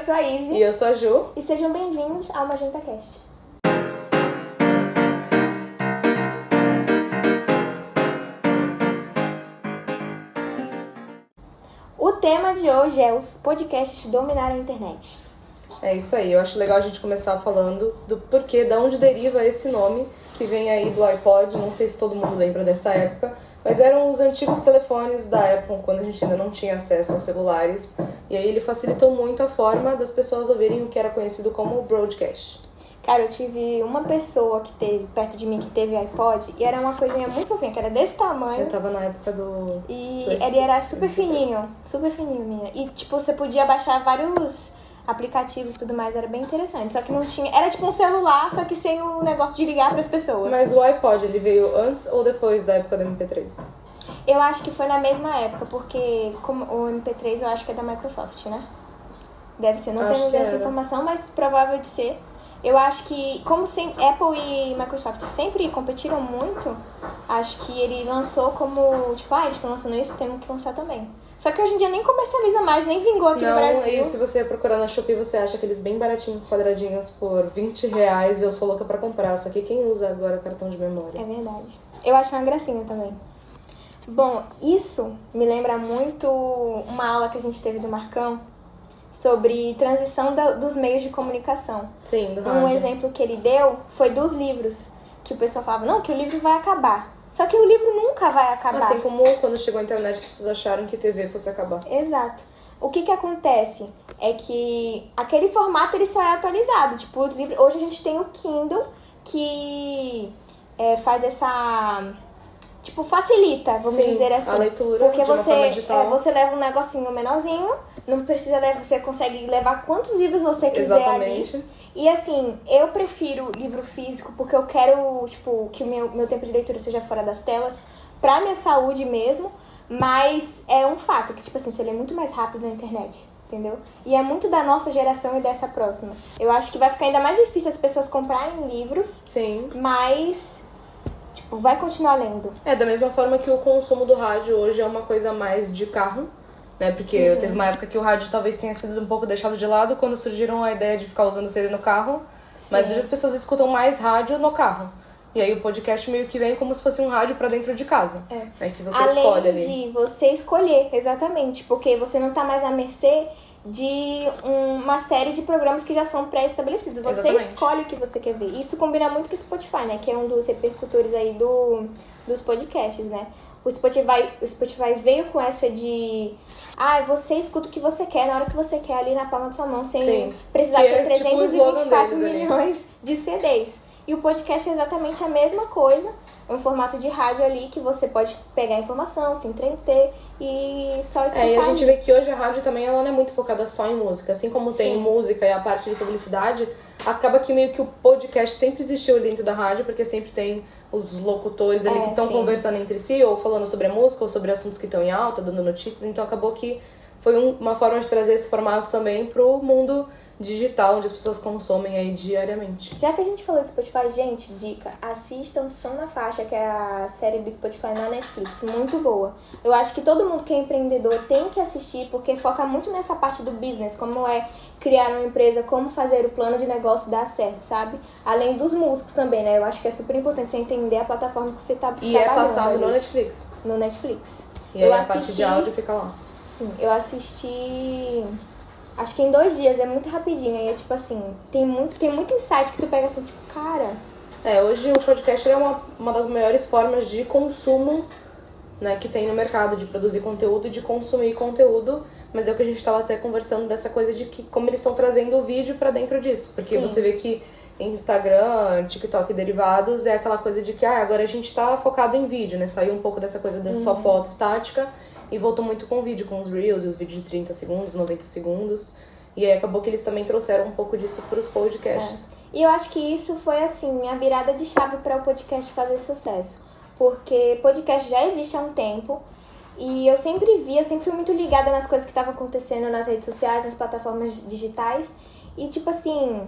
sou a Izzy. E eu sou a Ju. E sejam bem-vindos ao MagentaCast. O tema de hoje é os podcasts dominaram a internet. É isso aí, eu acho legal a gente começar falando do porquê, da onde deriva esse nome, que vem aí do iPod, não sei se todo mundo lembra dessa época, mas eram os antigos telefones da Apple, quando a gente ainda não tinha acesso aos celulares, e aí ele facilitou muito a forma das pessoas ouvirem o que era conhecido como broadcast. Cara, eu tive uma pessoa que teve, perto de mim, que teve iPod, e era uma coisinha muito fofinha, que era desse tamanho. Eu tava na época do... E ele era super fininho, minha. E, tipo, você podia baixar vários aplicativos e tudo mais, era bem interessante. Só que não tinha... Era tipo um celular, só que sem o negócio de ligar pras pessoas. Mas o iPod, ele veio antes ou depois da época do MP3? Eu acho que foi na mesma época, porque como o MP3 eu acho que é da Microsoft, né? Deve ser, não temos essa informação, mas provável de ser. Eu acho que, como Apple e Microsoft sempre competiram muito, acho que ele lançou como, tipo, eles estão lançando isso, temos que lançar também. Só que hoje em dia nem comercializa mais, nem vingou aqui no Brasil. E se você procurar na Shopee, você acha aqueles bem baratinhos, quadradinhos, por R$20. Eu sou louca pra comprar, só que quem usa agora cartão de memória? É verdade. Eu acho uma gracinha também. Bom, isso me lembra muito uma aula que a gente teve do Marcão, sobre transição dos meios de comunicação. Sim, do rádio. Um exemplo que ele deu foi dos livros, que o pessoal falava, não, que o livro vai acabar. Só que o livro nunca vai acabar. Assim como quando chegou a internet, as pessoas acharam que TV fosse acabar. Exato. O que acontece é que aquele formato ele só é atualizado. Tipo, os livros... Hoje a gente tem o Kindle, que faz essa... Tipo, facilita, vamos dizer assim. A leitura, porque de uma forma digital. você leva um negocinho menorzinho, não precisa levar, você consegue levar quantos livros você quiser. Exatamente. Ali. E assim, eu prefiro livro físico porque eu quero, tipo, que o meu tempo de leitura seja fora das telas, pra minha saúde mesmo, mas é um fato que, tipo assim, você lê muito mais rápido na internet, entendeu? E é muito da nossa geração e dessa próxima. Eu acho que vai ficar ainda mais difícil as pessoas comprarem livros, sim, mas... Tipo, vai continuar lendo. Da mesma forma que o consumo do rádio hoje é uma coisa mais de carro, né? Porque teve uma época que o rádio talvez tenha sido um pouco deixado de lado quando surgiram a ideia de ficar usando CD no carro. Sim. Mas hoje as pessoas escutam mais rádio no carro. E aí o podcast meio que vem como se fosse um rádio pra dentro de casa. É que você escolhe ali. Além de você escolher, exatamente. Porque você não tá mais à mercê de uma série de programas que já são pré-estabelecidos. Você Exatamente. Escolhe o que você quer ver. Isso combina muito com o Spotify, né? Que é um dos repercutores aí dos podcasts, né? O Spotify veio com essa de... você escuta o que você quer, na hora que você quer, ali na palma da sua mão, sem precisar ter 324 milhões de CDs. E o podcast é exatamente a mesma coisa. É um formato de rádio ali que você pode pegar informação, se entreter e só escutar. E a gente vê que hoje a rádio também ela não é muito focada só em música. Assim como tem música e a parte de publicidade, acaba que meio que o podcast sempre existiu dentro da rádio, porque sempre tem os locutores ali que estão conversando entre si, ou falando sobre a música, ou sobre assuntos que estão em alta, dando notícias. Então acabou que foi uma forma de trazer esse formato também pro mundo digital, onde as pessoas consomem aí diariamente. Já que a gente falou do Spotify, gente, dica, assistam Som na Faixa, que é a série do Spotify na Netflix, muito boa. Eu acho que todo mundo que é empreendedor tem que assistir, porque foca muito nessa parte do business, como é criar uma empresa, como fazer o plano de negócio dar certo, sabe? Além dos músicos também, né? Eu acho que é super importante você entender a plataforma que você tá trabalhando. E é passado no Netflix. No Netflix. E aí a parte de áudio fica lá. Sim, eu assisti... Acho que em 2 dias, é muito rapidinho. E é tipo assim, tem muito insight que tu pega assim, tipo, cara... Hoje o podcast é uma das maiores formas de consumo, né, que tem no mercado, de produzir conteúdo e de consumir conteúdo. Mas é o que a gente estava até conversando dessa coisa de que como eles estão trazendo o vídeo pra dentro disso. Porque você vê que Instagram, TikTok e derivados é aquela coisa de que agora a gente tá focado em vídeo, né? Saiu um pouco dessa coisa da só foto estática. E voltou muito com vídeo, com os Reels e os vídeos de 30 segundos, 90 segundos. E aí acabou que eles também trouxeram um pouco disso pros podcasts. E eu acho que isso foi, assim, a virada de chave para o podcast fazer sucesso. Porque podcast já existe há um tempo. E eu sempre fui muito ligada nas coisas que estavam acontecendo nas redes sociais, nas plataformas digitais. E, tipo assim...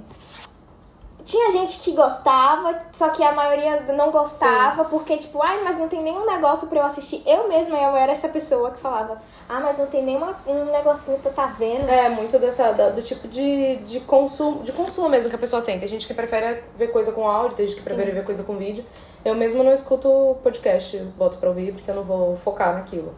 Tinha gente que gostava, só que a maioria não gostava, porque, tipo, ai, mas não tem nenhum negócio pra eu assistir. Eu mesma, eu era essa pessoa que falava, mas não tem nenhum negocinho pra eu tá vendo. Muito do tipo de consumo mesmo que a pessoa tem. Tem gente que prefere ver coisa com áudio, tem gente que prefere ver coisa com vídeo. Eu mesma não escuto podcast, boto pra ouvir, porque eu não vou focar naquilo.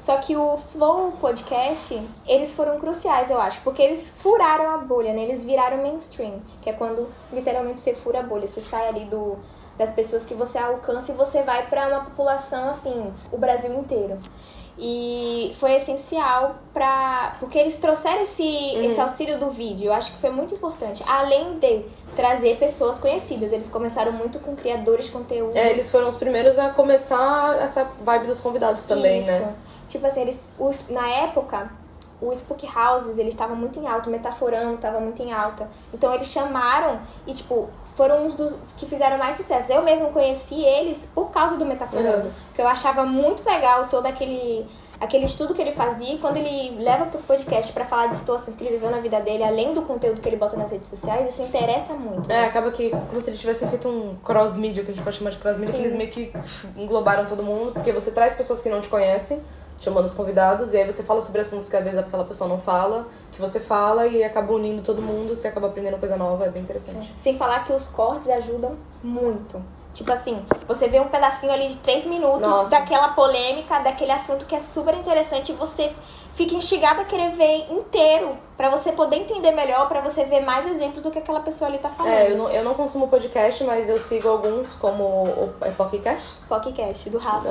Só que o Flow Podcast, eles foram cruciais, eu acho, porque eles furaram a bolha, né? Eles viraram mainstream, que é quando literalmente você fura a bolha, você sai ali das pessoas que você alcança e você vai pra uma população, assim, o Brasil inteiro. E foi essencial porque eles trouxeram esse auxílio do vídeo. Eu acho que foi muito importante. Além de trazer pessoas conhecidas. Eles começaram muito com criadores de conteúdo. Eles foram os primeiros a começar essa vibe dos convidados também, né? Tipo assim, na época, o Spook Houses, eles estavam muito em alta. O Metaforando estava muito em alta. Então eles chamaram e, tipo, foram uns dos que fizeram mais sucesso. Eu mesmo conheci eles por causa do Metaforando. Porque eu achava muito legal todo aquele estudo que ele fazia. E quando ele leva pro podcast pra falar de situações que ele viveu na vida dele, além do conteúdo que ele bota nas redes sociais, isso interessa muito. Né? Acaba que como se ele tivesse feito um cross-media, que a gente pode chamar de cross-media, que eles meio que englobaram todo mundo. Porque você traz pessoas que não te conhecem, chamando os convidados, e aí você fala sobre assuntos que às vezes aquela pessoa não fala, que você fala, e acaba unindo todo mundo, você acaba aprendendo coisa nova, é bem interessante. Sem falar que os cortes ajudam muito. Tipo assim, você vê um pedacinho ali de 3 minutos daquela polêmica, daquele assunto que é super interessante, e você fica instigado a querer ver inteiro, pra você poder entender melhor, pra você ver mais exemplos do que aquela pessoa ali tá falando. Eu não consumo podcast, mas eu sigo alguns, como o Pocketcast. Pocketcast, do Rafa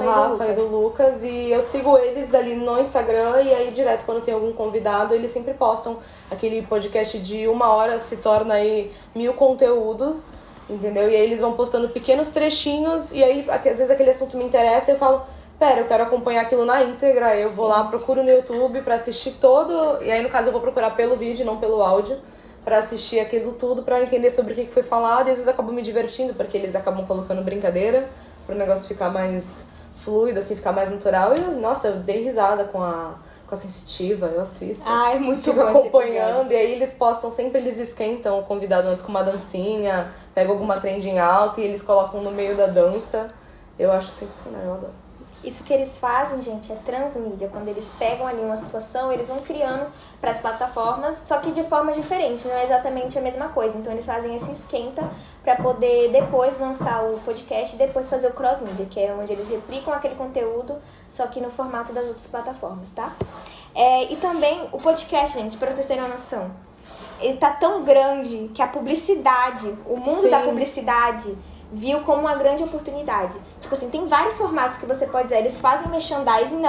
e do Lucas. E eu sigo eles ali no Instagram, e aí direto quando tem algum convidado, eles sempre postam aquele podcast de 1 hora, se torna aí 1000 conteúdos, entendeu? E aí eles vão postando pequenos trechinhos, e aí às vezes aquele assunto me interessa e eu falo, eu quero acompanhar aquilo na íntegra, eu vou lá, procuro no YouTube pra assistir todo, e aí no caso eu vou procurar pelo vídeo, não pelo áudio, pra assistir aquilo tudo, pra entender sobre o que foi falado, e às vezes eu acabo me divertindo, porque eles acabam colocando brincadeira, pro negócio ficar mais fluido, assim, ficar mais natural, e eu dei risada com a Sensitiva, eu assisto. É muito Fico bom acompanhando, e aí eles postam, sempre eles esquentam o convidado antes com uma dancinha, pegam alguma trend em alta e eles colocam no meio da dança. Eu acho sensacional, eu adoro. Isso que eles fazem, gente, é transmídia. Quando eles pegam ali uma situação, eles vão criando para as plataformas, só que de formas diferentes, não é exatamente a mesma coisa. Então eles fazem esse esquenta para poder depois lançar o podcast e depois fazer o cross-media, que é onde eles replicam aquele conteúdo, só que no formato das outras plataformas, tá? E também o podcast, gente, para vocês terem uma noção, ele tá tão grande que a publicidade, o mundo da publicidade, viu como uma grande oportunidade. Tipo assim, tem vários formatos que você pode usar. Eles fazem merchandising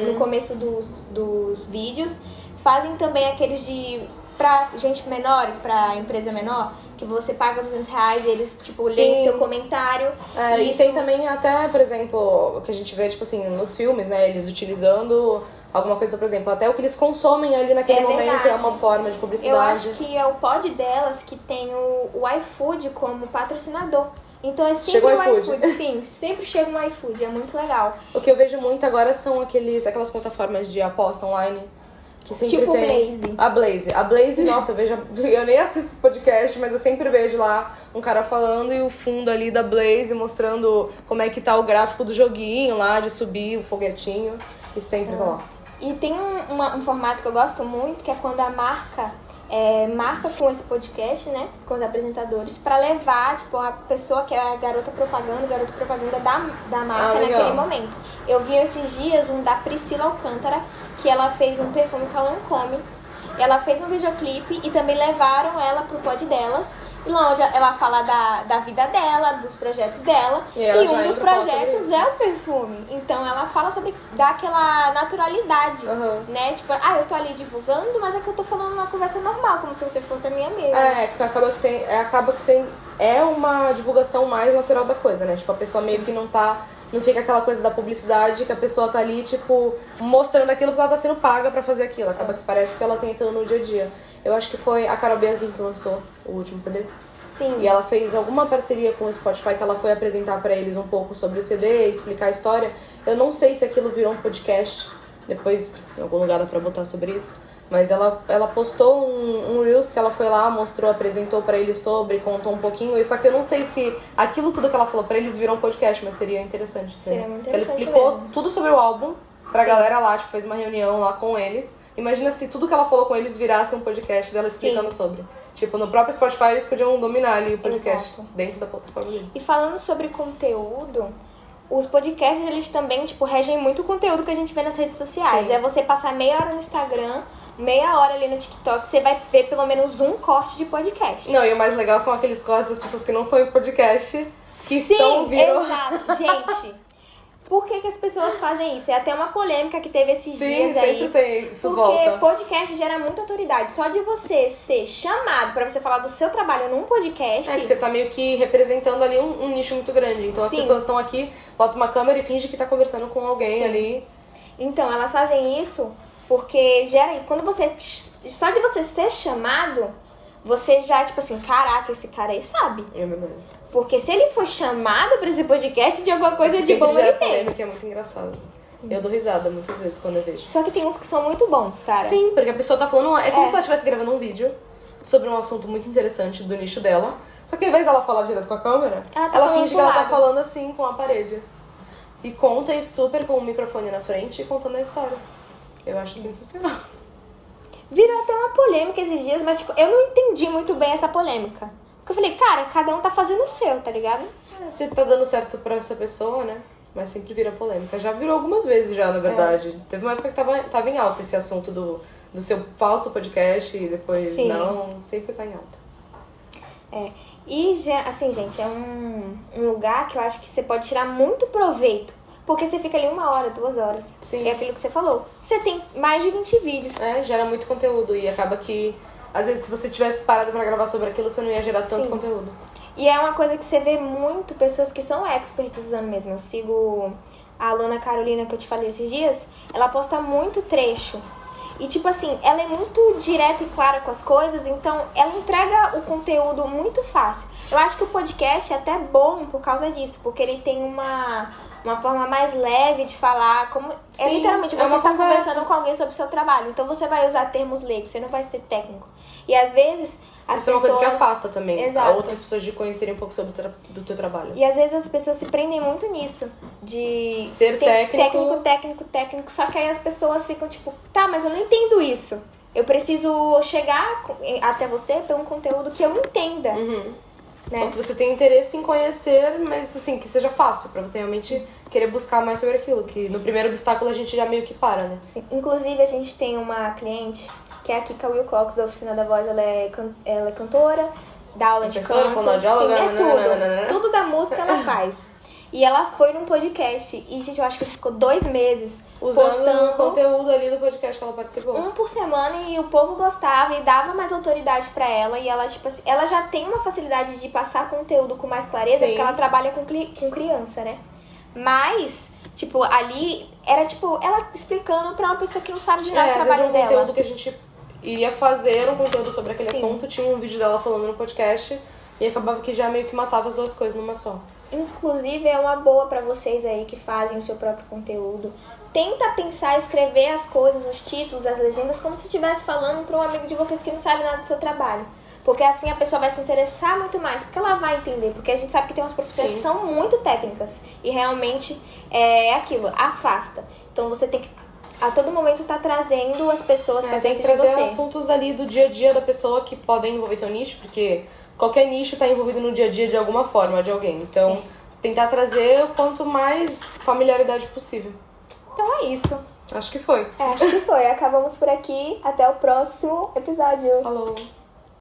no começo dos vídeos. Fazem também aqueles pra gente menor, pra empresa menor, que você paga R$200 e eles, tipo, leem seu comentário. E tem também até, por exemplo, o que a gente vê, tipo assim, nos filmes, né? Eles utilizando alguma coisa, por exemplo, até o que eles consomem ali naquele momento é uma forma de publicidade. Eu acho que é o pod delas que tem o iFood como patrocinador. Então é sempre o iFood, sim, sempre chega no iFood, é muito legal. O que eu vejo muito agora são aquelas plataformas de aposta online. Que sempre tipo tem Blaze. A Blaze, nossa, eu nem assisto podcast, mas eu sempre vejo lá um cara falando e o fundo ali da Blaze mostrando como é que tá o gráfico do joguinho lá, de subir o foguetinho, e sempre tá lá. E tem um formato que eu gosto muito, que é quando a marca marca com esse podcast, né, com os apresentadores, pra levar, tipo, a pessoa que é a garoto propaganda da marca naquele momento. Eu vi esses dias um da Priscila Alcântara, que ela fez um perfume com a Lancôme, ela fez um videoclipe e também levaram ela pro pod delas, e lá onde ela fala da vida dela, dos projetos dela, e um dos projetos é o perfume. Então ela fala sobre dar aquela naturalidade, né? Tipo, eu tô ali divulgando, mas é que eu tô falando uma conversa normal, como se você fosse a minha amiga. Acaba que é uma divulgação mais natural da coisa, né? Tipo, a pessoa meio que não fica aquela coisa da publicidade que a pessoa tá ali, tipo, mostrando aquilo porque ela tá sendo paga pra fazer aquilo. Acaba que parece que ela tem aquilo no dia a dia. Eu acho que foi a Carol Biazin que lançou o último CD. Sim. E ela fez alguma parceria com o Spotify que ela foi apresentar pra eles um pouco sobre o CD, explicar a história. Eu não sei se aquilo virou um podcast. Depois, em algum lugar dá pra botar sobre isso. Mas ela postou um Reels que ela foi lá, mostrou, apresentou pra eles sobre, contou um pouquinho. E só que eu não sei se aquilo tudo que ela falou pra eles virou um podcast, mas seria interessante. Seria muito Ela interessante explicou mesmo. tudo sobre o álbum pra galera lá, tipo, fez uma reunião lá com eles. Imagina se tudo que ela falou com eles virasse um podcast dela explicando sobre. Tipo, no próprio Spotify eles podiam dominar ali o podcast. Exato. Dentro da plataforma deles. E falando sobre conteúdo, os podcasts, eles também, tipo, regem muito o conteúdo que a gente vê nas redes sociais. Sim. É você passar meia hora no Instagram, meia hora ali no TikTok, você vai ver pelo menos um corte de podcast. Não, e o mais legal são aqueles cortes das pessoas que não estão em podcast, que Sim, estão viram. exato. Gente, por que as pessoas fazem isso? É até uma polêmica que teve esses Sim, dias sempre aí. tem, isso Porque volta. podcast gera muita autoridade. Só de você ser chamado pra você falar do seu trabalho num podcast... É que você tá meio que representando ali um nicho muito grande. Então as Sim. pessoas estão aqui, bota uma câmera e finge que tá conversando com alguém Sim. ali. Então, elas fazem isso porque gera... Quando você... Só de você ser chamado, você já, tipo assim, caraca, esse cara aí sabe. É verdade. Porque se ele for chamado pra esse podcast, de alguma coisa Isso de sempre bom gera ele tem. polêmica, é muito engraçado. Eu dou risada muitas vezes quando eu vejo. Só que tem uns que são muito bons, cara. Sim, porque a pessoa tá falando... É como É. se ela estivesse gravando um vídeo sobre um assunto muito interessante do nicho dela. Só que ao invés dela falar direto com a câmera, Ela tá ela falando finge pro que ela tá lado. falando assim com a parede. E conta e super com o microfone na frente e contando a história. Eu acho sensacional. Virou até uma polêmica esses dias, mas tipo, eu não entendi muito bem essa polêmica. Porque eu falei, cara, cada um tá fazendo o seu, tá ligado? Se tá dando certo pra essa pessoa, né? Mas sempre vira polêmica. Já virou algumas vezes já, na verdade. Teve uma época que tava em alta esse assunto do seu falso podcast e depois Sim. não. Sempre tá em alta. É. E, assim, gente, é um lugar que eu acho que você pode tirar muito proveito. Porque você fica ali 1 hora, 2 horas. Sim. É aquilo que você falou. Você tem mais de 20 vídeos. É, gera muito conteúdo e acaba que, às vezes, se você tivesse parado pra gravar sobre aquilo, você não ia gerar tanto Sim. conteúdo. E é uma coisa que você vê muito pessoas que são experts usando mesmo. Eu sigo a aluna Carolina, que eu te falei esses dias. Ela posta muito trecho. E, tipo assim, ela é muito direta e clara com as coisas, então ela entrega o conteúdo muito fácil. Eu acho que o podcast é até bom por causa disso, porque ele tem uma forma mais leve de falar. Como é Sim, literalmente é você uma está conversa. conversando com alguém sobre o seu trabalho. Então você vai usar termos leigos, você não vai ser técnico. E às vezes as Isso é uma pessoas... coisa que afasta também Exato. a outras pessoas de conhecerem um pouco sobre do teu trabalho. E às vezes as pessoas se prendem muito nisso, de Ser técnico. técnico, só que aí as pessoas ficam tipo, tá, mas eu não entendo isso. Eu preciso chegar até você por um conteúdo que eu entenda, Uhum. né? Ou que você tenha interesse em conhecer, mas assim, que seja fácil, pra você realmente querer buscar mais sobre aquilo. Que no primeiro obstáculo a gente já meio que para, né? Assim, inclusive, a gente tem uma cliente, que é a Kika Wilcox, da Oficina da Voz. Ela é cantora, dá aula de Professora, canto. fonoaudióloga, Sim, é nananana. tudo da música ela faz. E ela foi num podcast, e gente, eu acho que ela ficou 2 meses Usando postando o conteúdo ali do podcast que ela participou. um por semana, e o povo gostava e dava mais autoridade pra ela. E ela, tipo assim, ela já tem uma facilidade de passar conteúdo com mais clareza, Sim. porque ela trabalha com criança, né? Mas, tipo, ali era tipo ela explicando pra uma pessoa que não sabe de nada do às vezes trabalho um dela. conteúdo que a gente iria fazer, um conteúdo sobre aquele Sim. assunto, tinha um vídeo dela falando no podcast e acabava que já meio que matava as duas coisas numa só. Inclusive, é uma boa pra vocês aí que fazem o seu próprio conteúdo. Tenta pensar, escrever as coisas, os títulos, as legendas, como se estivesse falando pra um amigo de vocês que não sabe nada do seu trabalho. Porque assim a pessoa vai se interessar muito mais, porque ela vai entender. Porque a gente sabe que tem umas profissões Sim. que são muito técnicas e realmente é aquilo, afasta. Então você tem que a todo momento tá trazendo as pessoas pra Tem que dentro de trazer você. assuntos ali do dia a dia da pessoa que podem envolver teu nicho, porque qualquer nicho tá envolvido no dia a dia de alguma forma de alguém. Então, Sim. tentar trazer o quanto mais familiaridade possível. Então é isso. Acho que foi. Acho que foi. Acabamos por aqui. Até o próximo episódio. Falou!